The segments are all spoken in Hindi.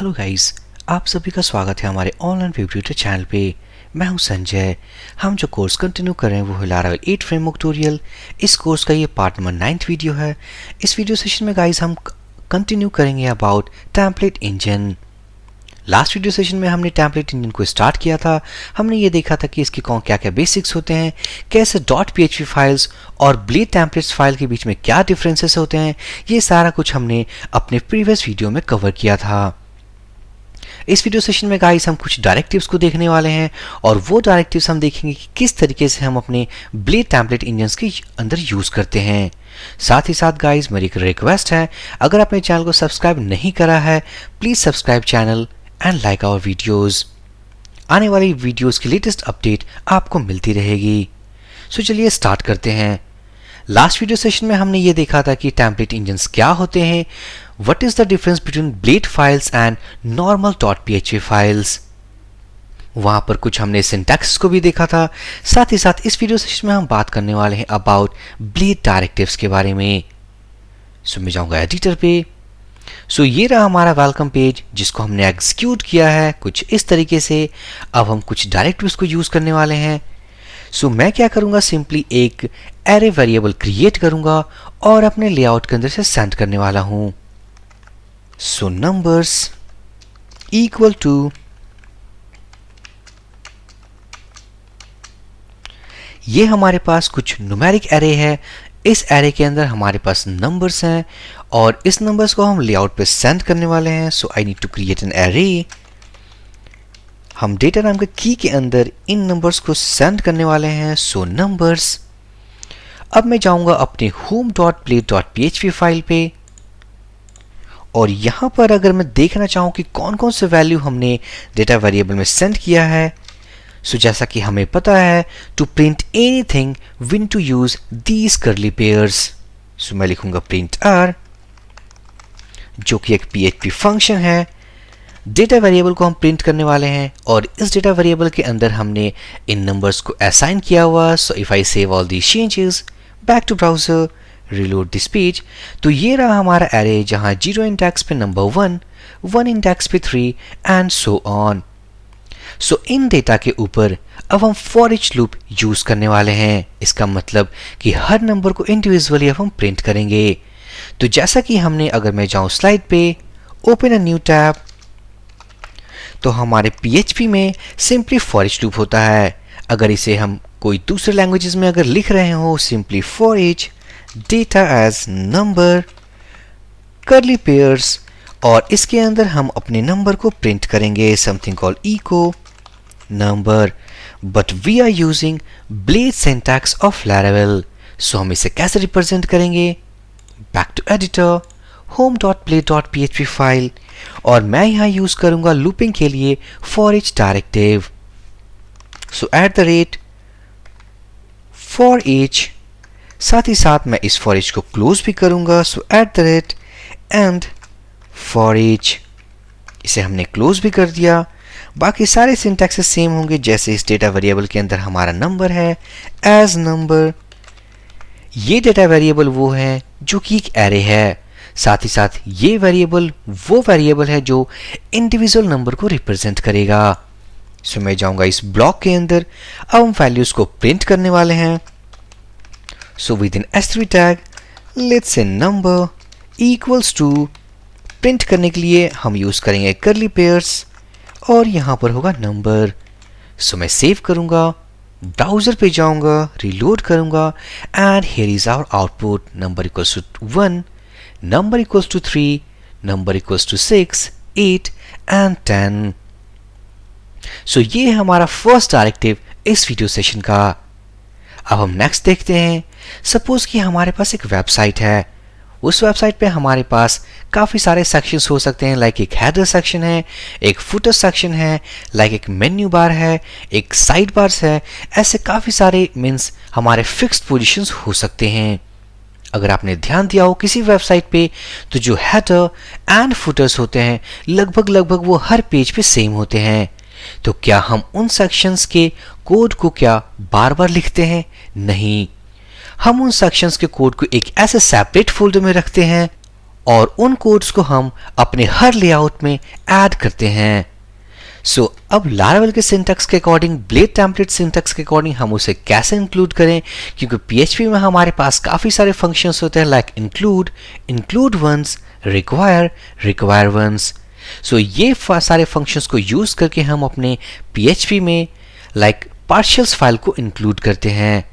हेलो गाइस, आप सभी का स्वागत है हमारे ऑनलाइन वेब ट्यूटर चैनल पे। मैं हूं संजय। हम जो कोर्स कंटिन्यू कर रहे हैं वो है लारावेल 8 फ्रेमवर्क ट्यूटोरियल। इस कोर्स का ये पार्ट नंबर 9th वीडियो है। इस वीडियो सेशन में गाइस हम कंटिन्यू करेंगे about template engine. Last video session में हमने टेम्पलेट इंजन को स्टार्ट किया था। हमने ये देखा था कि इसके क्या क्या बेसिक्स होते हैं, कैसे .php फाइल्स और ब्लेड टेम्पलेट्स फाइल के बीच में क्या डिफरेंसेस होते हैं। ये सारा कुछ हमने अपने प्रीवियस वीडियो में कवर किया था। इस वीडियो सेशन में गाइस हम कुछ डायरेक्टिव्स को देखने वाले हैं और वो डायरेक्टिव्स हम देखेंगे कि किस तरीके से हम अपने ब्लेड टेम्पलेट इंजन्स के अंदर यूज करते हैं। साथ ही साथ गाइस मेरी एक रिक्वेस्ट है, अगर आपने चैनल को सब्सक्राइब नहीं करा है please subscribe channel and like our videos. आने वाली वीडियोस की लेटेस्ट अपडेट आपको मिलती रहेगी। सो चलिए स्टार्ट करते हैं। लास्ट वीडियो सेशन में हमने ये देखा था कि टेम्पलेट इंजन्स क्या होते हैं, what is the difference between blade files and normal .php files. वहां पर कुछ हमने सिंटैक्स को भी देखा था। साथ ही साथ इस वीडियो सेशन में हम बात करने वाले हैं अबाउट ब्लेड डायरेक्टिव्स के बारे में। सो मैं जाऊंगा एडिटर पे। सो ये रहा हमारा वेलकम पेज जिसको हमने एग्जीक्यूट किया है कुछ इस तरीके से। अब हम कुछ डायरेक्टिव्स को यूज करने वाले हैं। सो मैं क्या करूंगा, सिंपली एक एरे वेरिएबल क्रिएट करूंगा और अपने लेआउट के अंदर से सेंड करने वाला हूं। सो नंबर्स इक्वल टू ये हमारे पास कुछ न्यूमेरिक एरे है। इस एरे के अंदर हमारे पास नंबर्स हैं और इस नंबर्स को हम लेआउट पे सेंड करने वाले हैं। So I need to create an array. हम डेटा नाम के की के अंदर इन नंबर्स को सेंड करने वाले हैं। सो नंबर्स। अब मैं जाऊंगा अपने home.blade.php फाइल पे और यहां पर अगर मैं देखना चाहूं कि कौन कौन से वैल्यू हमने डेटा वेरिएबल में सेंड किया है, सो जैसा कि हमें पता है to print anything we need to use these curly pairs. So मैं लिखूंगा प्रिंट आर जो कि एक PHP फंक्शन है। डेटा वेरिएबल को हम प्रिंट करने वाले हैं और इस डेटा वेरिएबल के अंदर हमने इन नंबर्स को असाइन किया हुआ। So if I save all these changes, back to browser, reload this page, तो ये रहा हमारा एरे जहां 0 इंडेक्स पे नंबर 1, 1 इंडेक्स पे 3 and so on. So in data के ऊपर अब हम फॉर ईच लूप यूज करने वाले हैं। इसका मतलब कि हर नंबर को इंडिविजुअली अब हम प्रिंट करेंगे। तो जैसा कि हमने, अगर मैं जाऊं स्लाइड पे, ओपन अ न्यू टैब, तो हमारे PHP में सिंपली फॉर ईच लूप होता है। अगर इसे हम कोई दूसरे लैंग्वेजेस में अगर लिख रहे हो, simply for each data as number curly pairs और इसके अंदर हम अपने नंबर को प्रिंट करेंगे, something called echo number. But we are using blade syntax of Laravel. So हम इसे कैसे रिप्रेजेंट करेंगे, back to editor, home.blade.php file और मैं यहां यूज करूंगा लूपिंग के लिए for each directive. So at the rate for each, साथ ही साथ मैं इस फॉर ईच को क्लोज भी करूंगा। So at the rate and for each, इसे हमने क्लोज भी कर दिया। बाकी सारे सिंटैक्सेस सेम होंगे जैसे इस डेटा वेरिएबल के अंदर हमारा नंबर है एज नंबर। ये डेटा वेरिएबल वो है जो कि एक एरे है। साथ ही साथ ये वेरिएबल वो वेरिएबल है जो इंडिविजुअल नंबर को रिप्रेजेंट करेगा। सो मैं जाऊंगा इस ब्लॉक के अंदर। अब हम वैल्यूज को प्रिंट करने वाले हैं। So within S3 tag let's say number equals to, print करने के लिए हम यूज करेंगे कर्ली पेयर्स और यहां पर होगा नंबर। सो मैं सेव करूंगा, ब्राउजर पे जाऊंगा, रिलोड करूंगा and here is our output. Number equals to 1, number equals to 3, number equals to 6, 8 and 10। So ये है हमारा फर्स्ट डायरेक्टिव इस वीडियो सेशन का। अब हम नेक्स्ट देखते हैं। सपोज कि हमारे पास एक वेबसाइट है। उस वेबसाइट पे हमारे पास काफी सारे सेक्शंस हो सकते हैं, लाइक एक हेडर सेक्शन है, एक फुटर सेक्शन है, लाइक एक मेन्यू बार है, एक साइड बार्स है। ऐसे काफी सारे मीन्स हमारे फिक्स्ड पोजीशंस हो सकते हैं। अगर आपने ध्यान दिया हो किसी वेबसाइट पे, तो जो हेडर एंड फुटर्स होते हैं लगभग वो हर पेज पे सेम होते हैं। तो क्या हम उन सेक्शंस के कोड को क्या बार बार लिखते हैं? नहीं, हम उन सेक्शंस के कोड को एक ऐसे सेपरेट फोल्डर में रखते हैं और उन कोड्स को हम अपने हर लेआउट में ऐड करते हैं। अब लारावेल के सिंटैक्स के अकॉर्डिंग, ब्लेड टेम्पलेट सिंटैक्स के अकॉर्डिंग हम उसे कैसे इंक्लूड करें, क्योंकि PHP में हमारे पास काफ़ी सारे फंक्शंस होते हैं like include, include once, require, require once. ये सारे फंक्शंस को यूज़ करके हम अपने PHP में पार्शियल्स फाइल को इंक्लूड करते हैं।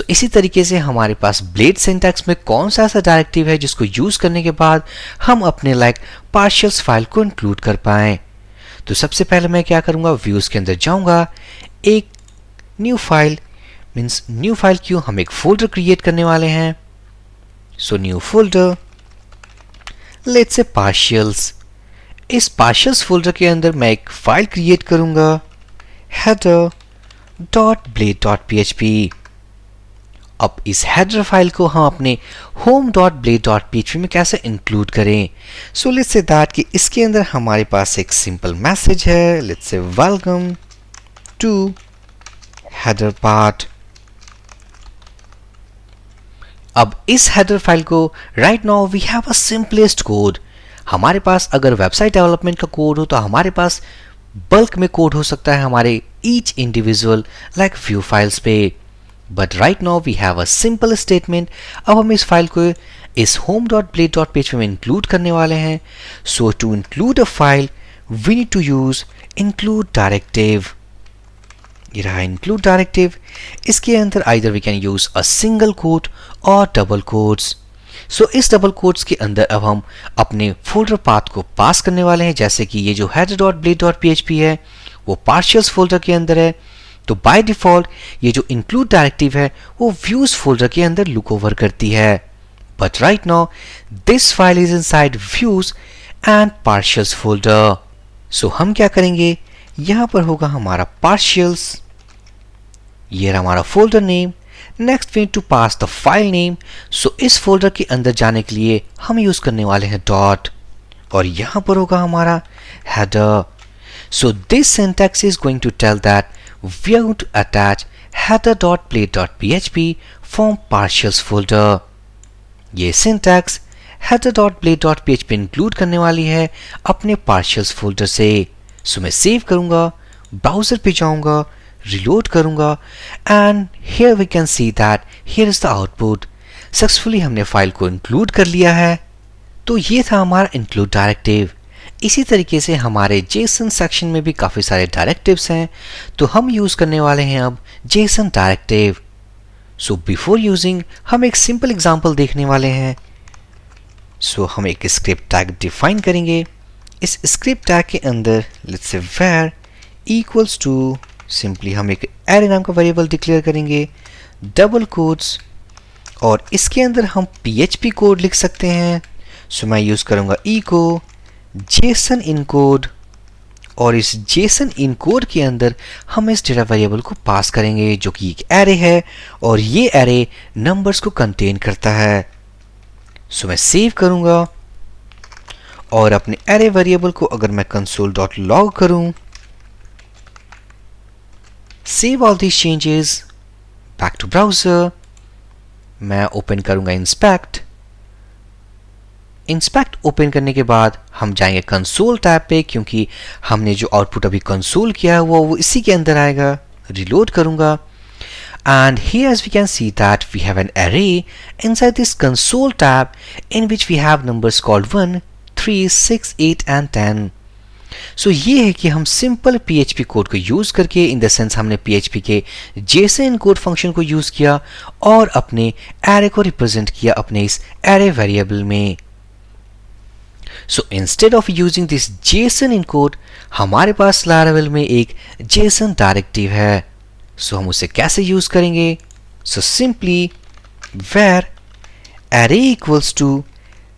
इसी तरीके से हमारे पास ब्लेड सिंटैक्स में कौन सा ऐसा डायरेक्टिव है जिसको यूज़ करने के बाद हम अपने पार्शियल्स फाइल को इंक्लूड कर पाएं। तो सबसे पहले मैं क्या करूंगा, व्यूज के अंदर जाऊंगा, एक new file, means new file क्यों, हम एक फोल्डर क्रिएट करने वाले हैं। New folder, let's say पार्शियल्स। इस पार्शियल्स फोल्डर के अंदर मैं एक फाइल क्रिएट करूंगा, header.blade.php। अब इस हेडर फाइल को हम अपने home.blade.php में कैसे इंक्लूड करें। लेट्स से दैट कि इसके अंदर हमारे पास एक सिंपल मैसेज है, let's say welcome to header part. अब इस हेडर फाइल को right now we have a simplest code. हमारे पास अगर वेबसाइट डेवलपमेंट का कोड हो तो हमारे पास बल्क में कोड हो सकता है हमारे ईच इंडिविजुअल व्यू फाइल्स पे, but right now we have a simple statement. अब हम इस फाइल को इस home.blade.php में इंक्लूड करने वाले हैं। To include a file we need to use include directive. ये रहा इंक्लूड डायरेक्टिव। इसके अंदर either we can use a single quote और डबल कोट्स। इस डबल कोट्स के अंदर अब हम अपने फोल्डर पाथ को पास करने वाले हैं, जैसे कि ये जो header.blade.php है वो पार्शियल्स फोल्डर के अंदर है, तो बाय डिफॉल्ट ये जो इंक्लूड डायरेक्टिव है वो व्यूज फोल्डर के अंदर लुक ओवर करती है। But right now this file is inside views and partials folder. हम क्या करेंगे, यहां पर होगा हमारा पार्शियल्स, ये रहा हमारा folder name. Next we need to pass the file name. इस फोल्डर के अंदर जाने के लिए हम यूज करने वाले हैं डॉट, और यहां पर होगा हमारा header. This syntax is going to tell that we are going to attach header.blade.php from partials folder। ये सिंटैक्स header.blade.php इंक्लूड करने वाली है अपने partials फोल्डर से। मैं सेव करूंगा, ब्राउजर पे जाऊंगा, रिलोड करूंगा, and here we can see that here is the output। Successfully हमने फाइल को इंक्लूड कर लिया है। तो ये था हमारा इंक्लूड डायरेक्टिव। इसी तरीके से हमारे JSON सेक्शन में भी काफ़ी सारे डायरेक्टिव्स हैं, तो हम यूज़ करने वाले हैं अब JSON डायरेक्टिव। बिफोर यूजिंग हम एक सिंपल एग्जांपल देखने वाले हैं। हम एक स्क्रिप्ट टैग डिफाइन करेंगे। इस स्क्रिप्ट टैग के अंदर let's say where equals to, simply हम एक एरे नाम का वेरिएबल डिक्लेयर करेंगे, डबल कोट्स, और इसके अंदर हम PHP कोड लिख सकते हैं। मैं यूज़ करूँगा echo JSON इनकोड, और इस JSON इनकोड के अंदर हम इस डेटा वेरिएबल को पास करेंगे जो कि एक एरे है, और ये एरे नंबर्स को कंटेन करता है। मैं सेव करूंगा, और अपने एरे वेरिएबल को अगर मैं console.log करूं, save all these changes, back to browser, मैं ओपन करूंगा इंस्पेक्ट ओपन करने के बाद हम जाएंगे कंसोल टैब पे, क्योंकि हमने जो आउटपुट अभी कंसोल किया है वो इसी के अंदर आएगा। रिलोड करूंगा, and here as we can see that we have an array inside this console tab in which we have numbers called 1, 3, 6, 8 and 10। ये है कि हम सिंपल PHP कोड को यूज करके, इन द सेंस हमने PHP के JSON कोड फंक्शन को यूज किया और अपने एरे को रिप्रेजेंट किया अपने इस एरे वेरिएबल में। Instead of using this JSON encode, हमारे पास Laravel में एक JSON डायरेक्टिव है। हम उसे कैसे यूज करेंगे? Simply where array equals to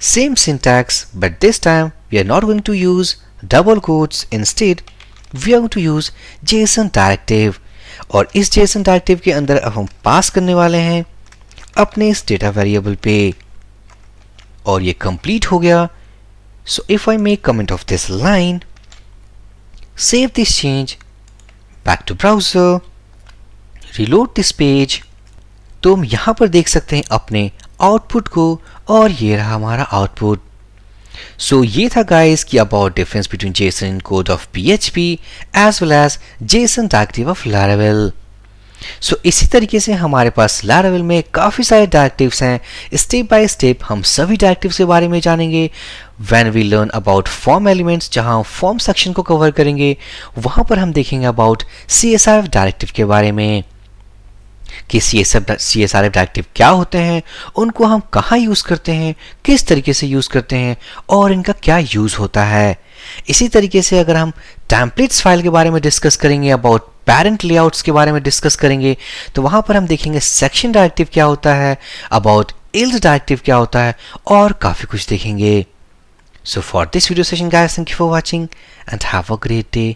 same syntax, but this time we are not going to use double quotes, instead we are going to use JSON directive, और इस JSON डायरेक्टिव के अंदर अब हम पास करने वाले हैं अपने इस डेटा वेरिएबल पे, और ये कंप्लीट हो गया। If I make comment of this line, save this change, back to browser, reload this page, तो हम यहाँ पर देख सकते हैं अपने आउटपुट को, और ये रहा हमारा आउटपुट। सो ये था गाइस कि about difference between JSON in code of PHP as well as JSON directive of Laravel. So इसी तरीके से हमारे पास लारावेल में काफ़ी सारे डायरेक्टिव्स हैं। स्टेप बाय स्टेप हम सभी डायरेक्टिव्स के बारे में जानेंगे। When we learn about form elements, जहां फॉर्म सेक्शन को कवर करेंगे, वहां पर हम देखेंगे अबाउट CSRF डायरेक्टिव के बारे में कि CSRF डायरेक्टिव क्या होते हैं, उनको हम कहाँ यूज़ करते हैं, किस तरीके से यूज़ करते हैं और इनका क्या यूज़ होता है। इसी तरीके से अगर हम टेम्पलेट्स फाइल के बारे में डिस्कस करेंगे, अबाउट पेरेंट लेआउट्स के बारे में डिस्कस करेंगे, तो वहाँ पर हम देखेंगे सेक्शन डायरेक्टिव क्या होता है, अबाउट इल्ड डायरेक्टिव क्या होता है और काफ़ी कुछ देखेंगे। So for this video session guys, thank you for watching and have a great day.